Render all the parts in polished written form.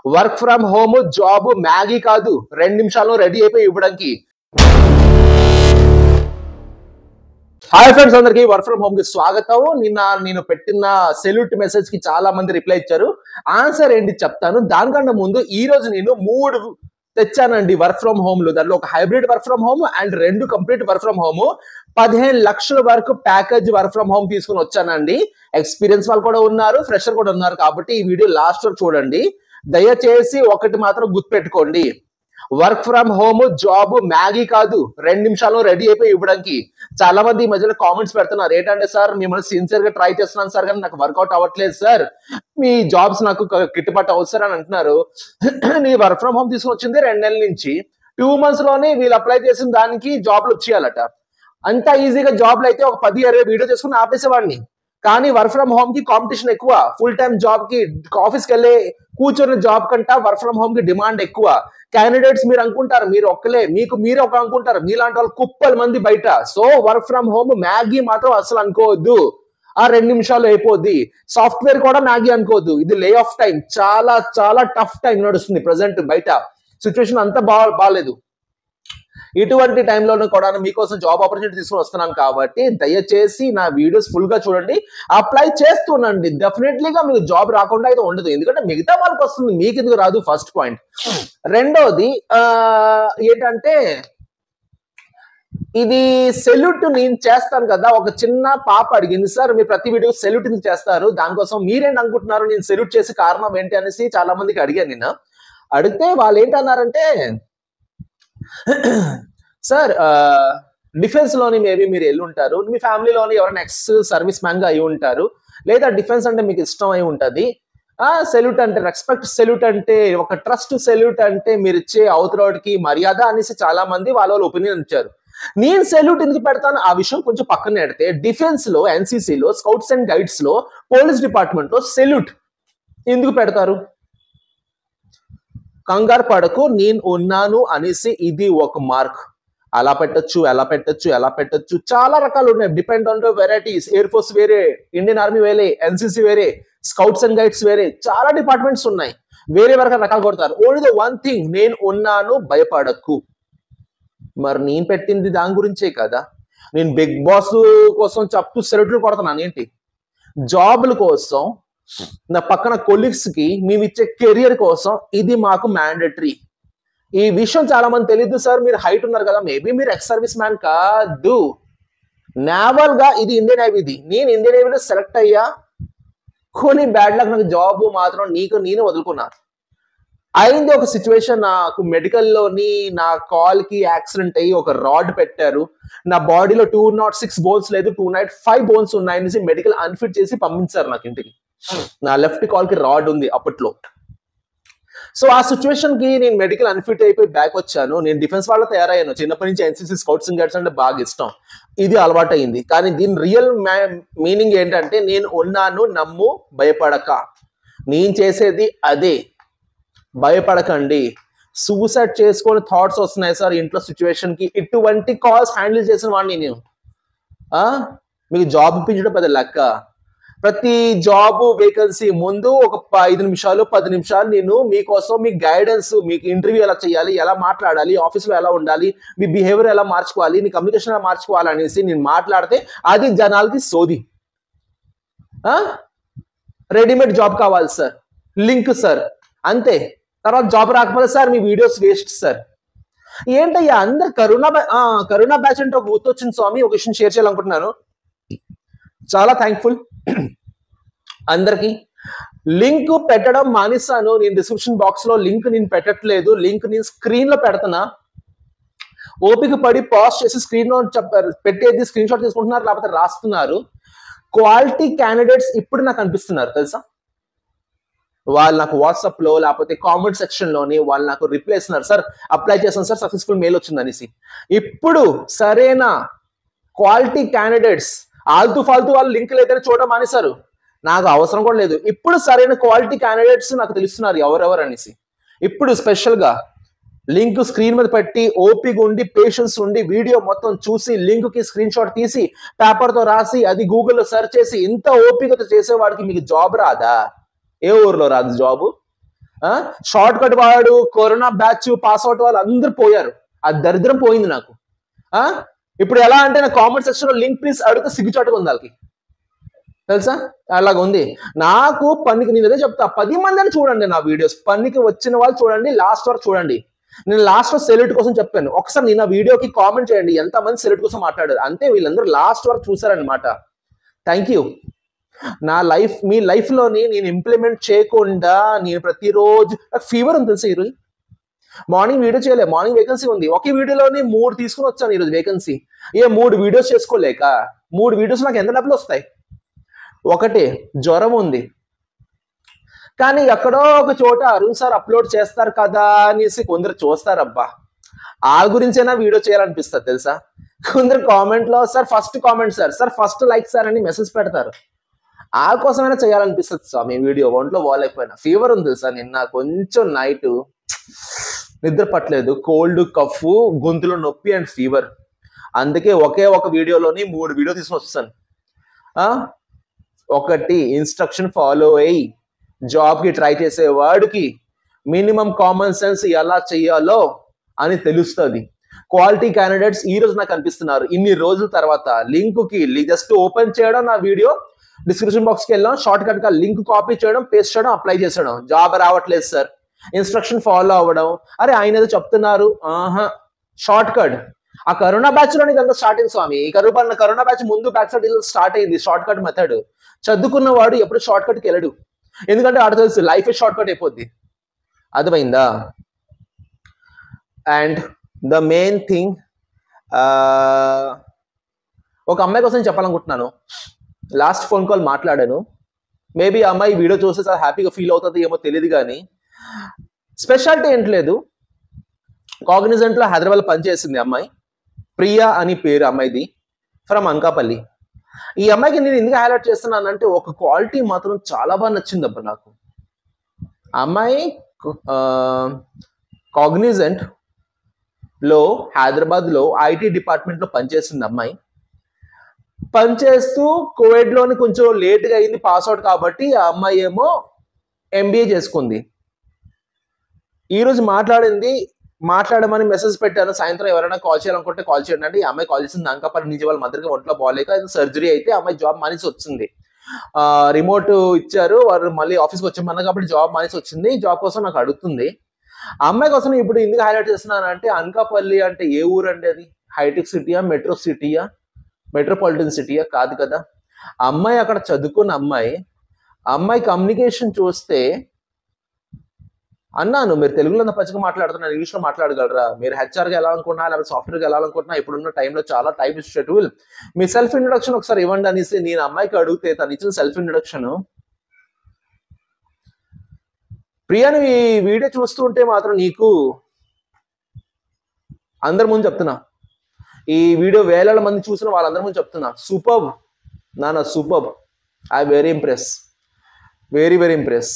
Work from home job Maggi కాదు, 2 నిమిషాల్లో ready అయిపోయి ఇవ్వడానికి. హాయ్ ఫ్రెండ్స్, అందరికి వర్క్ ఫ్రమ్ హోమ్ కి స్వాగతం. నిన్న నేను పెట్టిన సెల్యూట్ మెసేజ్ కి చాలా మంది రిప్లై ఇచ్చారు. ఆన్సర్ ఏంటి చెప్తాను. దానికన్నా ముందు ఈ రోజు నేను 3 తెచ్చానండి వర్క్ ఫ్రమ్ హోమ్ లో. దాంట్లో ఒక hybrid work from home and 2 complete work from home. 15 లక్షల వరకు ప్యాకేజ్ వర్క్ ఫ్రమ్ హోమ్ తీసుకుని వచ్చానండి. ఎక్స్పీరియన్స్ వాళ్ళు కూడా ఉన్నారు, ఫ్రెషర్ కూడా ఉన్నారు. కాబట్టి ఈ వీడియో లాస్ట్ వరకు చూడండి. దయచేసి ఒకటి మాత్రం గుర్తుపెట్టుకోండి, work from home job Maggi కాదు, 2 నిమిషాల్లో రెడీ అయిపోయి ఇవ్వడానికి. చాలా మంది ఈ మధ్యలో కామెంట్స్ పెడుతున్నారు, ఏంటంటే సార్ మిమ్మల్ని సిన్సియర్ గా ట్రై చేస్తున్నాను సార్, కానీ నాకు వర్కౌట్ అవ్వట్లేదు సార్, మీ జాబ్స్ నాకు గిట్టుబాటు అవుతుంది సార్ అని అంటున్నారు. నీ వర్క్ ఫ్రమ్ హోమ్ తీసుకుని వచ్చింది 2 నెలల నుంచి, 2 months లోనే వీళ్ళు అప్లై చేసిన దానికి జాబ్లు వచ్చేయాలట. అంత ఈజీగా జాబ్లు అయితే ఒక 10-20 వీడియో చేసుకుని ఆపేసేవాడిని. కానీ వర్క్ ఫ్రమ్ హోమ్ కి కాంపిటీషన్ ఎక్కువ. ఫుల్ టైమ్ జాబ్ కి ఆఫీస్కి వెళ్ళే కూర్చొని జాబ్ కంటే వర్క్ ఫ్రమ్ హోమ్ కి డిమాండ్ ఎక్కువ. క్యాండిడేట్స్ మీరు అనుకుంటారు మీరు ఒక్కలే, మీకు మీరే ఒక అనుకుంటారు, మీలాంటి వాళ్ళు కుప్పల మంది బయట. So work from home Maggi మాత్రం అసలు అనుకోవద్దు, ఆ 2 నిమిషాలు అయిపోద్ది. సాఫ్ట్వేర్ కూడా మ్యాగీ అనుకోవద్దు. ఇది లే ఆఫ్ టైం, చాలా చాలా టఫ్ టైం నడుస్తుంది ప్రజెంట్. బయట సిచ్యువేషన్ అంతా బాగాలేదు. ఇటువంటి టైంలోనూ కూడా మీకోసం జాబ్ ఆపర్చునిటీ తీసుకుని వస్తున్నాను. కాబట్టి దయచేసి నా వీడియోస్ ఫుల్ గా చూడండి, అప్లై చేస్తుండండి. డెఫినెట్లీగా మీకు జాబ్ రాకుండా అయితే ఉండదు, ఎందుకంటే మిగతా వాళ్ళకి వస్తుంది, మీకు ఎందుకు రాదు? First point. రెండోది ఏంటంటే, ఇది సెల్యూట్ నేను చేస్తాను కదా. ఒక చిన్న పాప అడిగింది, సార్ మీరు ప్రతి వీడియో సెల్యూట్ ఎందుకు చేస్తారు, దానికోసం మీరేంటి అనుకుంటున్నారు, నేను సెల్యూట్ చేసే కారణం ఏంటి అనేసి చాలా మందికి అడిగాను. నేను అడిగితే వాళ్ళు ఏంటన్నారంటే, సార్ డిఫెన్స్ లోని మేబీ మీరు వెళ్ళి ఉంటారు, మీ ఫ్యామిలీలోని ఎవరైనా ఎక్స్ సర్వీస్ మ్యాన్ గా అయి ఉంటారు, లేదా డిఫెన్స్ అంటే మీకు ఇష్టం అయి ఉంటది. సెల్యూట్ అంటే రెస్పెక్ట్, సెల్యూట్ అంటే ఒక ట్రస్ట్, సెల్యూట్ అంటే మీరు ఇచ్చే అవతలకి మర్యాద అనేసి చాలా మంది వాళ్ళ ఒపీనియన్ ఇచ్చారు. నేను సెల్యూట్ ఎందుకు పెడతాను ఆ విషయం కొంచెం పక్కన పెడితే, డిఫెన్స్ లో, ఎన్సీసీలో, స్కౌట్స్ అండ్ గైడ్స్ లో, పోలీస్ డిపార్ట్మెంట్ లో సెల్యూట్ ఎందుకు పెడతారు? కంగారు పడకు, నేను ఉన్నాను అనేసి ఇది ఒక మార్క్. అలా పెట్టొచ్చు, ఎలా పెట్టొచ్చు, ఎలా పెట్టొచ్చు, చాలా రకాలు ఉన్నాయి. Depend on the varieties. Air force వేరే, ఇండియన్ ఆర్మీ వేరే, ఎన్సీసీ వేరే, స్కౌట్స్ అండ్ గైడ్స్ వేరే, చాలా డిపార్ట్మెంట్స్ ఉన్నాయి. వేరే వరకు రకాలు కొడతారు. ఓన్లీ ద వన్ థింగ్, నేను ఉన్నాను, భయపడకు. మరి నేను పెట్టింది దాని గురించే కదా. నేను బిగ్ బాస్ కోసం చెప్తూ సెల్యూట్లు కొడుతున్నాను ఏంటి? జాబుల కోసం, నా పక్కన కొలీగ్స్ కి మేము ఇచ్చే కెరియర్ కోసం ఇది మాకు మ్యాండేటరీ. ఈ విషయం చాలా మంది తెలియదు. సార్ మీరు హైట్ ఉన్నారు కదా, మేబీ మీరు ఎక్స్ సర్వీస్ మ్యాన్ కాదు, నేవల్ గా ఇది ఇండియన్ నేవీది. నేను ఇండియన్ నేవీలో సెలెక్ట్ అయ్యా, కొన్ని బ్యాడ్ లక్, నాకు జాబ్ మాత్రం నేనే వదులుకున్నాను. అయింది ఒక సిచ్యువేషన్, నాకు మెడికల్లోని నా కాల్ కి యాక్సిడెంట్ అయ్యి ఒక రాడ్ పెట్టారు. నా బాడీలో 206 బోన్స్ లేదు, 205 బోన్స్ ఉన్నాయనేసి మెడికల్ అన్ఫిట్ చేసి పంపించారు నాకు ఇంటికి. నా లెఫ్ట్ కాల్ కి రాడ్ ఉంది అప్పట్లో. సో ఆ సిచ్యువేషన్ కి నేను మెడికల్ అన్ఫిట్ అయిపోయి బ్యాక్ వచ్చాను. నేను డిఫెన్స్ వాళ్ళ తయారయ్యాను. చిన్నప్పటి నుంచి ఎన్సీసీ, స్కౌట్స్ అండ్ గైడ్స్ అంటే బాగా ఇష్టం. ఇది అలవాటు అయింది. కానీ దీని రియల్ మీనింగ్ ఏంటంటే, నేను ఉన్నాను, నమ్ము, భయపడక. నేను చేసేది అదే, భయపడకండి. సూసైడ్ చేసుకొని థాట్స్ వస్తున్నాయి సార్ ఇంట్లో సిచ్యువేషన్ కి. ఇటువంటి కాల్స్ హ్యాండిల్ చేసిన వాడిని నేను. మీకు జాబ్ ఇప్పించడం పెద్ద లెక్క. ప్రతి జాబ్ వేకెన్సీ ముందు ఒక 5 నిమిషాలు 10 నిమిషాలు నేను మీకోసం, మీ గైడెన్స్, మీకు ఇంటర్వ్యూ ఎలా చేయాలి, ఎలా మాట్లాడాలి, ఆఫీస్లో ఎలా ఉండాలి, మీ బిహేవియర్ ఎలా మార్చుకోవాలి, నీ కమ్యూనికేషన్ ఎలా మార్చుకోవాలి అనేసి నేను మాట్లాడితే అది జనాలకి సోది. రెడీమేడ్ జాబ్ కావాలి సార్, లింక్ సార్, అంతే. తర్వాత జాబ్ రాకపోతే సార్ మీ వీడియోస్ వేస్ట్ సార్. ఏంటయ్యా అందరు కరోనా బ్యాచ్ అంటే ఒక గుర్తొచ్చింది స్వామి, ఒక విషయం షేర్ చేయాలనుకుంటున్నాను. చాలా థ్యాంక్ఫుల్ అందరికి. లింక్ పెట్టడం మానేస్తాను. నేను డిస్క్రిప్షన్ బాక్స్ లో లింక్ నేను పెట్టట్లేదు, లింక్ నేను స్క్రీన్ లో పెడుతున్నా. ఓపిక పడి పాజ్ చేసి స్క్రీన్ లో పెట్టేది స్క్రీన్ షాట్ తీసుకుంటున్నారు, లేకపోతే రాస్తున్నారు. క్వాలిటీ క్యాండిడేట్స్ ఇప్పుడు నాకు అనిపిస్తున్నారు తెలుసా. వాళ్ళు నాకు వాట్సాప్ లో లేకపోతే కామెంట్ సెక్షన్ లోని వాళ్ళు నాకు రిప్లై ఇస్తున్నారు, సార్ అప్లై చేస్తాను సార్, సక్సెస్ఫుల్ మెయిల్ వచ్చింది అనేసి. ఇప్పుడు సరైన క్వాలిటీ క్యాండిడేట్స్, ఆల్తూ ఫాల్తూ వాళ్ళు లింక్ లేదని చూడడం మానేశారు. నాకు అవసరం కూడా లేదు. ఇప్పుడు సరైన క్వాలిటీ క్యాండిడేట్స్ నాకు తెలుస్తున్నారు ఎవరెవరు అనేసి. ఇప్పుడు స్పెషల్ గా లింక్ స్క్రీన్ మీద పెట్టి ఓపిక ఉండి, పేషెన్స్ ఉండి, వీడియో మొత్తం చూసి, లింక్ కి స్క్రీన్ షాట్ తీసి, పేపర్ తో రాసి, అది గూగుల్లో సెర్చ్ చేసి, ఇంత ఓపికతో చేసేవాడికి మీకు జాబ్ రాదా? ఏ ఊర్లో రాదు జాబ్? షార్ట్ కట్ వాడు, కరోనా బ్యాచ్ పాస్ అవుట్ వాళ్ళు అందరూ పోయారు. ఆ దరిద్రం పోయింది నాకు. ఇప్పుడు ఎలా అంటే నా కామెంట్ సెక్షన్ లో లింక్ ప్లీజ్ అడిగితే సిగ్గుచాటుగా ఉంది వాళ్ళకి, తెలుసా? అలాగ ఉంది. నాకు పనికి, నేను అదే చెప్తా, 10 మందిని చూడండి నా వీడియోస్, పనికి వచ్చిన వాళ్ళు చూడండి, లాస్ట్ వరకు చూడండి. నేను లాస్ట్ లో సెల్యూట్ కోసం చెప్పాను. ఒకసారి నేను ఆ వీడియోకి కామెంట్ చేయండి ఎంతమంది సెల్యూట్ కోసం మాట్లాడారు. అంతే, వీళ్ళందరూ లాస్ట్ వరకు చూసారనమాట. Thank you. నా లైఫ్, మీ లైఫ్ లోని నేను ఇంప్లిమెంట్ చేయకుండా నేను ప్రతిరోజు, నాకు ఫీవర్ ఉంది తెలుసా. ఈరోజు మార్నింగ్ వీడియో చేయలే, మార్నింగ్ వేకెన్సీ ఉంది, ఒకే వీడియోలోని 3 తీసుకుని వచ్చాను ఈరోజు వేకెన్సీ. 3 వీడియోస్ చేసుకోలేక 3 వీడియోస్ నాకు ఎంత డబ్బులు వస్తాయి? ఒకటి జ్వరం ఉంది, కానీ ఎక్కడో ఒక చోట అరుణ్ సార్ అప్లోడ్ చేస్తారు కదా అనేసి కొందరు చూస్తారబ్బా, ఆ గురించైనా వీడియో చేయాలనిపిస్తుంది తెలుసా. కొందరు కామెంట్ లో sir first comment sir, sir first like sir అని మెసేజ్ పెడతారు. ఆ కోసమైనా చేయాలనిపిస్తుంది స్వామి వీడియో. ఒంట్లో బాగాలేకపోయినా, ఫీవర్ ఉంది తెలుసా. నిన్న కొంచెం నైట్ నిద్ర పట్టలేదు, కోల్డ్, కఫ్, గొంతులో నొప్పి అండ్ ఫీవర్. అందుకే ఒకే ఒక వీడియోలోని 3 వీడియో తీసుకొని వస్తాను. ఒకటి, ఇన్స్ట్రక్షన్ ఫాలో అయ్యి జాబ్ కి ట్రై చేసే వాడికి మినిమం కామన్ సెన్స్ ఎలా చెయ్యాలో అని తెలుస్తుంది. క్వాలిటీ క్యాండిడేట్స్ ఈ రోజు నాకు కనిపిస్తున్నారు ఇన్ని రోజుల తర్వాత. లింక్ కి జస్ట్ ఓపెన్ చేయడం, నా వీడియో డిస్క్రిప్షన్ బాక్స్ కి వెళ్ళాం, షార్ట్ కట్ గా లింక్ కాపీ చేయడం, పేస్ట్ చేయడం, అప్లై చేసడం. జాబ్ రావట్లేదు సార్, ఇన్స్ట్రక్షన్ ఫాలో అవ్వడం. అరే ఆయన ఏదో చెప్తున్నారు, షార్ట్ కట్. ఆ కరోనా బ్యాచ్ లో ఇదంతా స్టార్ట్ అయింది స్వామి. కరోనా బ్యాచ్ ముందు బ్యాక్ సైడ్ స్టార్ట్ అయింది షార్ట్ కట్ మెథడ్. చదువుకున్నవాడు ఎప్పుడు షార్ట్ కట్కి వెళ్ళడు, ఎందుకంటే ఆడ తెలుసు లైఫ్ షార్ట్ కట్ అయిపోద్ది. అర్థమైందా? అండ్ ద మెయిన్ థింగ్, ఒక అమ్మాయి కోసం చెప్పాలనుకుంటున్నాను. లాస్ట్ ఫోన్ కాల్ మాట్లాడాను, మేబీ అమ్మాయి వీడియో చూస్తే చాలా హ్యాపీగా ఫీల్ అవుతుంది ఏమో తెలియదు, కానీ స్పెషాలిటీ ఏంటి లేదు. కాగ్నిజెంట్ లో హైదరాబాద్ పనిచేసింది అమ్మాయి, ప్రియా అని పేరు అమ్మాయిది, ఫ్రమ్ అనకాపల్లి. ఈ అమ్మాయికి నేను ఎందుకు హైలైట్ చేస్తున్నానంటే ఒక క్వాలిటీ మాత్రం చాలా బాగా నచ్చింది అబ్బా నాకు. అమ్మాయి కాగ్నిజెంట్ లో హైదరాబాద్ లో ఐటీ డిపార్ట్మెంట్ లో పనిచేసింది అమ్మాయి. పనిచేస్తూ కోవిడ్ లోని కొంచెం లేట్ గా అయింది పాస్ అవుట్ కాబట్టి, ఆ అమ్మాయి ఏమో ఎంబీఏ చేసుకుంది. ఈరోజు మాట్లాడమని మెసేజ్ పెట్టాను, సాయంత్రం ఎవరైనా కాల్ చేయాలనుకుంటే కాల్ చేయండి అంటే. ఈ అమ్మాయి కాల్ చేసింది అనకాపల్లి నుంచి, వాళ్ళ మదర్కి ఒంట్లో బాగాలేక సర్జరీ అయితే అమ్మాయి జాబ్ మానేసి వచ్చింది. రిమోట్ ఇచ్చారు, వారు మళ్ళీ ఆఫీస్కి వచ్చామన్నా కాబట్టి జాబ్ మానేసి వచ్చింది. జాబ్ కోసం నాకు అడుగుతుంది. ఆ అమ్మాయి కోసం ఇప్పుడు ఎందుకు హైలైట్ చేస్తున్నాను అంటే, అనకాపల్లి అంటే ఏ ఊరు అంటే అది హైటెక్ సిటీయా, మెట్రో సిటీయా, మెట్రోపాలిటన్ సిటీయా? కాదు కదా. అమ్మాయి అక్కడ చదువుకున్న అమ్మాయి కమ్యూనికేషన్ చూస్తే, అన్నాను మీరు తెలుగులో పచ్చిగా మాట్లాడుతున్నారు, ఇంగ్లీష్ లో మాట్లాడగలరా? మీరు హెచ్ఆర్గా వెళ్ళాలనుకున్నా, లేకపోతే సాఫ్ట్వేర్గా వెళ్ళాలనుకుంటున్నా, ఇప్పుడున్న టైంలో చాలా టైం షెడ్యూల్, మీ సెల్ఫ్ ఇంట్రొడక్షన్ ఒకసారి ఇవ్వండి అనేసి నేను అమ్మాయికి అడిగితే తను ఇచ్చిన సెల్ఫ్ ఇంట్రొడక్షన్. ప్రియాను ఈ వీడియో చూస్తూ ఉంటే మాత్రం నీకు అందరి ముందు చెప్తున్నా, ఈ వీడియో వేల మంది చూసిన వాళ్ళందరి ముందు చెప్తున్నా, సూపర్బ్ నాన్న, superb. I very impress, very very impress.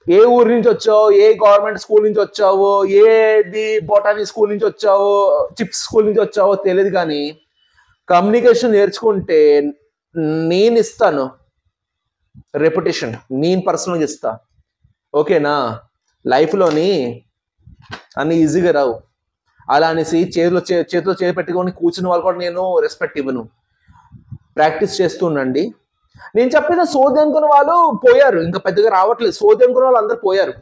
ఏ ఊరి నుంచి వచ్చావు, ఏ గవర్నమెంట్ స్కూల్ నుంచి వచ్చావో, ఏది బొటానీ స్కూల్ నుంచి వచ్చావో, చిప్స్ స్కూల్ నుంచి వచ్చావో తెలియదు, కానీ కమ్యూనికేషన్ నేర్చుకుంటే నేను ఇస్తాను రెప్యుటేషన్, నేను పర్సనల్గా ఇస్తా. ఓకేనా? లైఫ్లోని అన్ని ఈజీగా రావు. అలా అనేసి చేతిలో చేతి పెట్టుకొని కూర్చున్న వాళ్ళు కూడా నేను రెస్పెక్ట్ ఇవ్వను. ప్రాక్టీస్ చేస్తూ ఉండండి. నేను చెప్పిన సోది అనుకున్న వాళ్ళు పోయారు, ఇంకా పెద్దగా రావట్లేదు. సోది అనుకున్న వాళ్ళు అందరు పోయారు.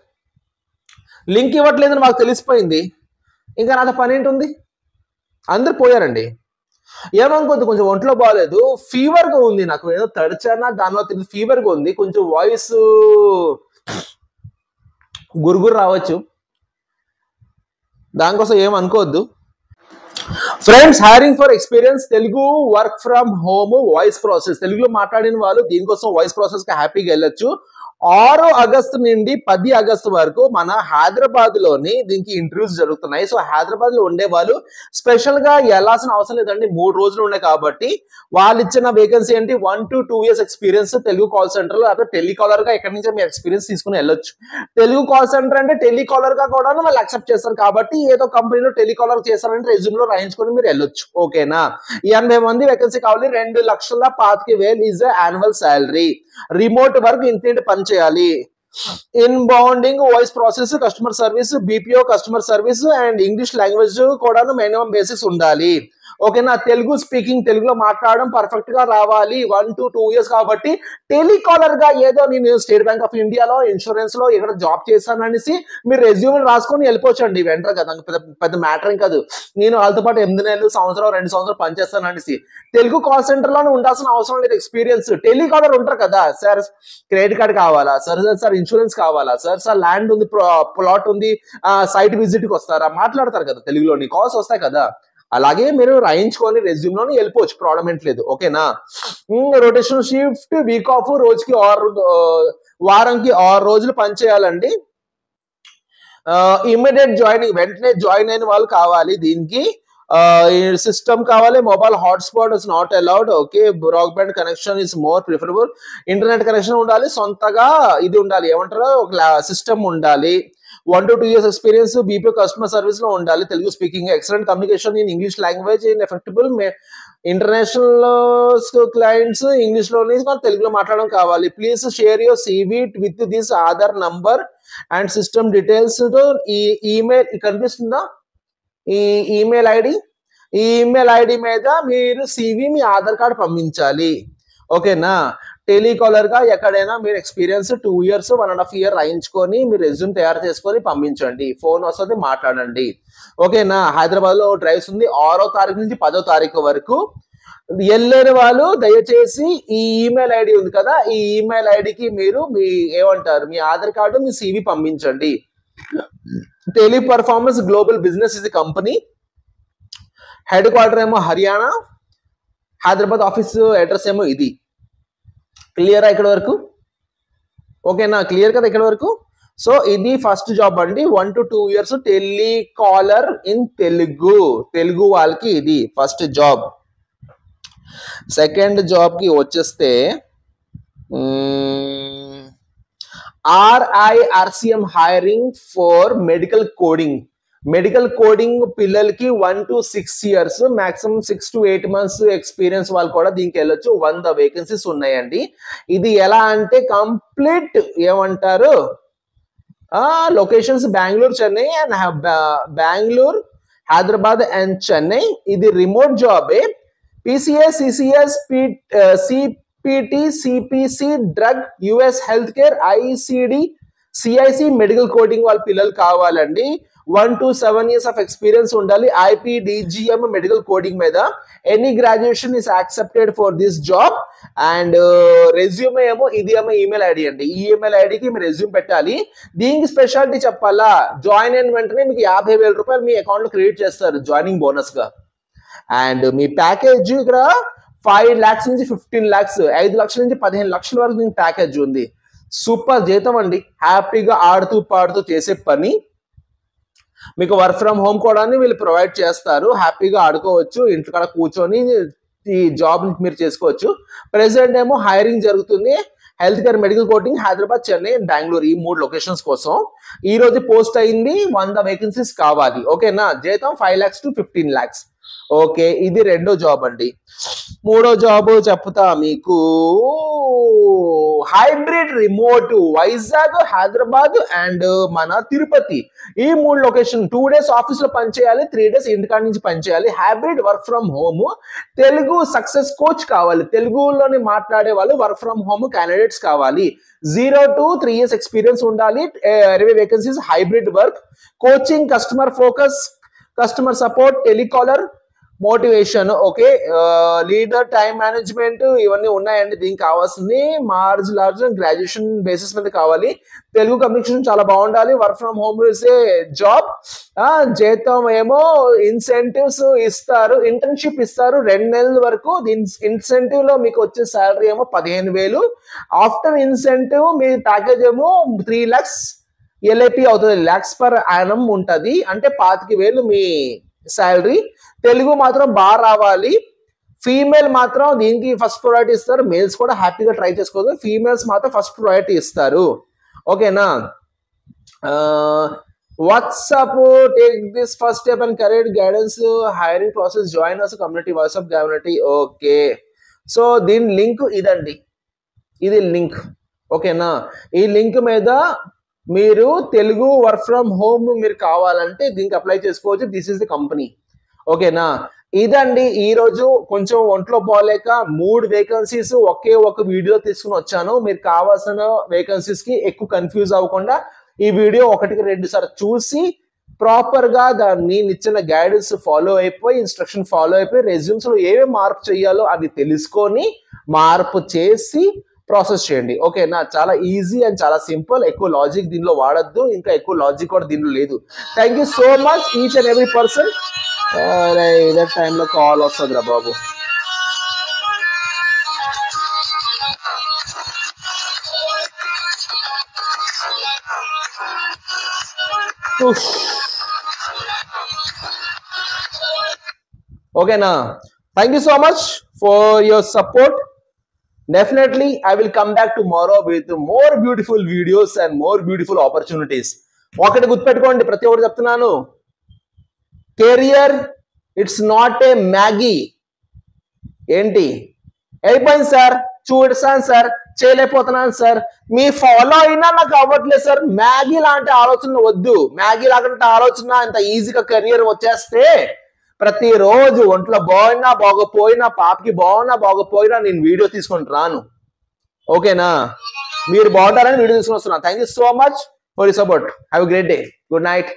లింక్ ఇవ్వట్లేదని మాకు తెలిసిపోయింది, ఇంకా నాతో పని ఏంటుంది? అందరు పోయారండి. ఏమనుకోద్దు, కొంచెం ఒంట్లో బాగాలేదు, ఫీవర్గా ఉంది, నాకు ఏదో తడిచానా దానిలో తెలియదు, ఫీవర్గా ఉంది, కొంచెం వాయిస్ గురుగురు రావచ్చు, దానికోసం ఏమనుకోవద్దు. Friends, hiring for experience Telugu work from home voice process, తెలుగులో మాట్లాడిన వాళ్ళు దీనికోసం వాయిస్ ప్రాసెస్ కి హ్యాపీగా వెళ్ళొచ్చు. 6 ఆగస్టు నుండి 10 ఆగస్టు వరకు మన హైదరాబాద్ లోని దీనికి ఇంటర్వ్యూస్ జరుగుతున్నాయి. సో హైదరాబాద్ లో ఉండే వాళ్ళు స్పెషల్ గా వెళ్ళాల్సిన అవసరం లేదండి, 3 రోజులు ఉన్నాయి కాబట్టి. వాళ్ళు ఇచ్చిన వేకెన్సీ ఏంటి, 1 to 2 years experience Telugu call centre లో, లేకపోతే టెలికాలర్ గా ఎక్కడి నుంచి మీ ఎక్స్పీరియన్స్ తీసుకుని వెళ్ళొచ్చు. తెలుగు కాల్ సెంటర్ అంటే టెలికాలర్ గా కూడా వాళ్ళు యాక్సెప్ట్ చేస్తారు కాబట్టి, ఏదో కంపెనీలో టెలికాలర్ చేస్తారంటే రెజ్యూమ్ లో రాయించుకొని మీరు వెళ్ళొచ్చు. ఓకేనా? 80 మంది వేకెన్సీ కావాలి, 2,25,000 is annual salary. Remote work ఇంటి పని చేయాలి. Inbounding voice process, customer service, BPO customer service and English language కూడా మినిమం బేసిక్స్ ఉండాలి. ఓకేనా, తెలుగు స్పీకింగ్, తెలుగులో మాట్లాడడం పర్ఫెక్ట్ గా రావాలి. 1 to 2 years కాబట్టి టెలికాలర్ గా ఏదో నేను స్టేట్ బ్యాంక్ ఆఫ్ ఇండియాలో ఇన్సూరెన్స్ లో ఇక్కడ జాబ్ చేశాననేసి మీరు రెజ్యూమ్ రాసుకొని వెళ్ళిపోవచ్చండి వెంటనే కదా, పెద్ద మ్యాటర్ ఏం కాదు. నేను వాళ్ళతో పాటు 8 నెలలు, సంవత్సరం, 2 సంవత్సరాలు పనిచేస్తాననేసి తెలుగు కాల్ సెంటర్ లోనే ఉండాల్సిన అవసరం లేదు. ఎక్స్పీరియన్స్ టెలికాలర్ ఉంటారు కదా, సార్ క్రెడిట్ కార్డ్ కావాలా సార్, సార్ ఇన్సూరెన్స్ కావాలా సార్, సార్ ల్యాండ్ ఉంది, ప్లాట్ ఉంది, సైట్ విజిట్ కి వస్తారా, మాట్లాడతారు కదా తెలుగులోని, కాల్స్ వస్తాయి కదా. అలాగే మీరు రాయించుకొని రెజ్యూమ్ లోని వెళ్ళిపోవచ్చు, ప్రాబ్లం ఏంట్లేదు. ఓకేనా, రొటేషన్ షిఫ్ట్, వీక్ ఆఫ్, రోజుకి వారంకి 6 రోజులు పనిచేయాలండి. ఇమ్మీడియట్ జాయినింగ్, వెంటనే జాయిన్ అయిన వాళ్ళు కావాలి. దీనికి సిస్టమ్ కావాలి, mobile hotspot is not allowed. Okay, broadband connection is more preferable. Internet connection ఉండాలి, సొంతగా ఇది ఉండాలి, ఏమంటారు ఒక సిస్టమ్ ఉండాలి. 1 to 2 years experience BPO customer service లో ఉండాలి. Telugu speaking, excellent communication in English language in effectable. International clients English లోనే తెలుగులో మాట్లాడడం కావాలి. Please share your CV with this Aadhaar number and system details. ఈ ఈమెయిల్ కనిపిస్తుందా, ఈ ఈమెయిల్ ఐడి, ఈ ఈమెయిల్ ఐడి మీద మీరు సివి, మీ ఆధార్ కార్డు పంపించాలి. ఓకేనా, టెలికాలర్ గా ఎక్కడైనా మీరు ఎక్స్పీరియన్స్ 2 years, 1.5 year రాయించుకొని మీరు రెజ్యూమ్ తయారు చేసుకొని పంపించండి. ఫోన్ వస్తుంది, మాట్లాడండి. ఓకేనా, హైదరాబాద్ లో డ్రైవ్స్ ఉంది 6వ తారీఖు నుంచి 10వ తారీఖు వరకు. వెళ్ళలేని వాళ్ళు దయచేసి ఈ ఈమెయిల్ ఐడి ఉంది కదా, ఈ ఈమెయిల్ ఐడికి మీరు మీ ఏమంటారు మీ ఆధార్ కార్డు, మీ సివి పంపించండి. టెలి పర్ఫార్మెన్స్ గ్లోబల్ బిజినెస్ ఇది కంపెనీ. హెడ్ క్వార్టర్ ఏమో హర్యానా, హైదరాబాద్ ఆఫీస్ అడ్రస్ ఏమో ఇది. క్లియరా ఇక్కడ వరకు? ఓకేనా, క్లియర్ కదా ఇక్కడ వరకు? సో ఇది ఫస్ట్ జాబ్ అండి, 1 to 2 years telecaller in Telugu, Telugu వాళ్ళకి ఇది ఫస్ట్ జాబ్. సెకండ్ జాబ్ కి వచ్చేస్తే RIRCM hiring for medical coding. Medical coding పిల్లలకి 1 to 6 years, maximum 6 to 8 months experience వాళ్ళు కూడా దీనికి వెళ్ళొచ్చు. 100 వేకెన్సీస్ ఉన్నాయండి. ఇది ఎలా అంటే కంప్లీట్ ఏమంటారు locations Bengaluru, Chennai and Bengaluru, Hyderabad and Chennai. ఇది రిమోట్ జాబే. PCS, CCS, CPT, CPC, drug, US health care, ICD, CIC medical coding వాళ్ళ పిల్లలు కావాలండి. 1 to 7 years ఆఫ్ ఎక్స్పీరియన్స్ ఉండాలి. IPDGM మెడికల్ కోడింగ్ మీద. Any graduation is accepted for this job. And resume ఏమో ఇది ఏమో ఈమెయిల్ ఐడి అండి, ఈ ఈమెయిల్ ఐడికి మీరు రెజ్యూమ్ పెట్టాలి. దీనికి స్పెషాలిటీ చెప్పాలా, జాయిన్ అయిన వెంటనే మీకు 50,000 రూపాయలు మీ అకౌంట్ లో క్రియేట్ చేస్తారు జాయినింగ్ బోనస్ గా. అండ్ మీ ప్యాకేజ్ ఇక్కడ 5 lakhs నుంచి 15 lakhs, 5 లక్షల నుంచి 15 లక్షల వరకు దీనికి ప్యాకేజ్ ఉంది. సూపర్ జీతం అండి, హ్యాపీగా ఆడుతూ పాడుతూ చేసే పని. మీకు వర్క్ ఫ్రమ్ హోమ్ కూడా వీళ్ళు ప్రొవైడ్ చేస్తారు, హ్యాపీగా ఆడుకోవచ్చు, ఇంట్లో కూర్చొని ఈ జాబ్ మీరు చేసుకోవచ్చు. ప్రెసెంట్ ఏమో హైరింగ్ జరుగుతుంది. Health care medical coding Hyderabad, Chennai, Bengaluru ఈ 3 లొకేషన్స్ కోసం ఈ రోజు పోస్ట్ అయింది. 100 వేకెన్సీస్ కావాలి. ఓకేనా, జీతం 5 lakhs to 15 lakhs. ఓకే, ఇది రెండో జాబ్ అండి. మూడో జాబ్ చెప్తా మీకు, hybrid remote, Vizag, Hyderabad and మన తిరుపతి ఈ 3 లొకేషన్. 2 days ఆఫీస్ లో పనిచేయాలి, 3 days ఇంటికాడ నుంచి పనిచేయాలి. Hybrid work from home. Telugu success coach కావాలి, తెలుగులోని మాట్లాడే వాళ్ళు వర్క్ ఫ్రమ్ హోమ్ క్యాండిడేట్స్ కావాలి. 0 to 3 years ఎక్స్పీరియన్స్ ఉండాలి. 20 vacancies, hybrid work, coaching, customer focus, customer support, telecaller, motivation. Okay, leader, time management ఇవన్నీ ఉన్నాయండి. దీనికి కావాల్సింది లార్జ్ గ్రాడ్యుయేషన్ బేసిస్ మీద కావాలి. తెలుగు కమ్యూనికేషన్ చాలా బాగుండాలి. Work from home job. జీతం ఏమో ఇన్సెంటివ్స్ ఇస్తారు, ఇంటర్న్షిప్ ఇస్తారు 2 నెలల వరకు. దీని ఇన్సెంటివ్ లో మీకు వచ్చే శాలరీ ఏమో 15,000. ఆఫ్టర్ ఇన్సెంటివ్ మీ ప్యాకేజ్ ఏమో 3 lakhs LAP అవుతుంది, lakhs per annum ఉంటది. అంటే 25,000 మీ శాలరీ. తెలుగు మాత్రం బాగా రావాలి. ఫీమేల్ మాత్రం దీనికి ఫస్ట్ ప్రయారిటీ ఇస్తారు. మేల్స్ కూడా హ్యాపీగా ట్రై చేసుకోవచ్చు, ఫీమేల్స్ మాత్రం ఫస్ట్ ప్రయారిటీ ఇస్తారు. ఓకేనా, WhatsApp take this first step and career guidance hiring process join us community WhatsApp community. Okay, so దీని లింక్ ఇదండి, ఇది లింక్. ఓకేనా? ఈ లింక్ మీద మీరు తెలుగు వర్క్ ఫ్రమ్ హోమ్ మీరు కావాలంటే దీనికి అప్లై చేసుకోవచ్చు. This is the company. ఓకేనా? ఇదండి ఈరోజు కొంచెం ఒంట్లో బాగాలేక 3 వేకెన్సీస్ ఒకే ఒక వీడియో తీసుకుని వచ్చాను. మీరు కావాల్సిన వేకెన్సీస్ కి ఎక్కువ కన్ఫ్యూజ్ అవ్వకుండా ఈ వీడియో 1కి 2 సార్లు చూసి ప్రాపర్ గా దాన్ని ఇచ్చిన గైడెన్స్ ఫాలో అయిపోయి ఇన్స్ట్రక్షన్ ఫాలో అయిపోయి రెజ్యూమ్స్ లో ఏమేమి మార్పు చేయాలో అది తెలుసుకొని మార్పు చేసి ప్రాసెస్ చేయండి. ఓకేనా? చాలా ఈజీ అండ్ చాలా సింపుల్. ఎక్కువ లాజిక్ దీనిలో వాడద్దు, ఇంకా ఎక్కువ లాజిక్ కూడా దీనిలో లేదు. Thank you so much each and every person. ఇదే టైంలో కాల్ వస్తుందిరా బాబు. ఓకేనా? Thank you so much for your support. Definitely, I will come back tomorrow with more beautiful videos and more beautiful opportunities. ఒకటి గుర్తుపెట్టుకోండి, ప్రతి ఒక్కటి చెప్తున్నాను. Career it's not a Maggi. ఏంటి అయిపోయింది సార్, చూడసాను సార్, చేయలేకపోతున్నాను సార్, మీ ఫాలో అయినా నాకు అవ్వట్లేదు సార్. మ్యాగీ లాంటి ఆలోచన వద్దు. మ్యాగీ లాంటి ఆలోచన ఇంత ఈజీగా కెరియర్ వచ్చేస్తే ప్రతిరోజు ఒంట్లో బాగున్నా బాగోపోయినా, పాపకి బాగున్నా బాగోపోయినా నేను వీడియో తీసుకొని రాను. ఓకేనా? మీరు బాగుంటారని వీడియో తీసుకొని వస్తున్నాను. Thank you so much for your support. Have a great day. Good night.